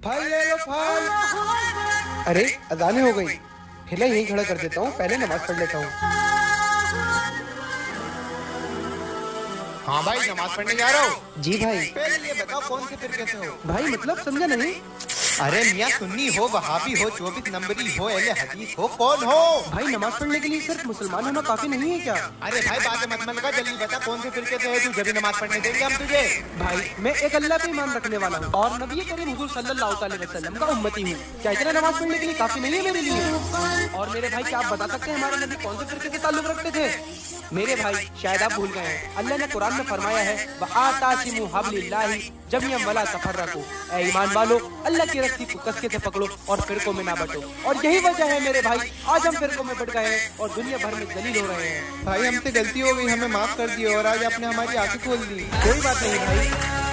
फल ले लो फल। अरे अजानें हो गई, ठेला यहीं खड़ा कर देता हूँ, पहले नमाज पढ़ लेता हूँ। हाँ भाई, नमाज पढ़ने जा रहा हो? जी भाई। पहले ये बताओ कौन से फिरके से हो? भाई मतलब समझा नहीं। अरे मियाँ, सुन्नी हो, वहाबी हो, 24 नंबरी हो, अहले हदीस हो, कौन हो? भाई नमाज पढ़ने के लिए सिर्फ मुसलमान होना काफी नहीं है क्या? अरे भाई, बातें मत मन का, जल्दी बता कौन से फिरके से है तू, जब भी नमाज पढ़ने देंगे हम तुझे। भाई मैं एक अल्लाह पे ईमान रखने वाला हूँ और नबी करीम हुजूर सल्लल्लाहु अलैहि वसल्लम का उम्मती हूँ। क्या इतना नमाज पढ़ने के लिए काफी नहीं है मेरे लिए? और मेरे भाई, क्या आप बता सकते हैं हमारे नबी कौन से फिरके से ताल्लुक रखते थे? मेरे भाई शायद आप भूल गए हैं, अल्लाह ने कुरान में फरमाया है वआतासिमु हब्लिल्लाहि जमीअन वला तफर्रकू। ऐ ईमान वालो, अल्लाह की रस्सी को कसके से पकड़ो और फिरकों में ना बंटो। और यही वजह है मेरे भाई, आज हम फिरकों में बट गए हैं और दुनिया भर में जलील हो रहे हैं। भाई हमसे गलती हो गई, हमें माफ कर दियो और आज आपने हमारी आंखें खोल दी। कोई बात नहीं भाई।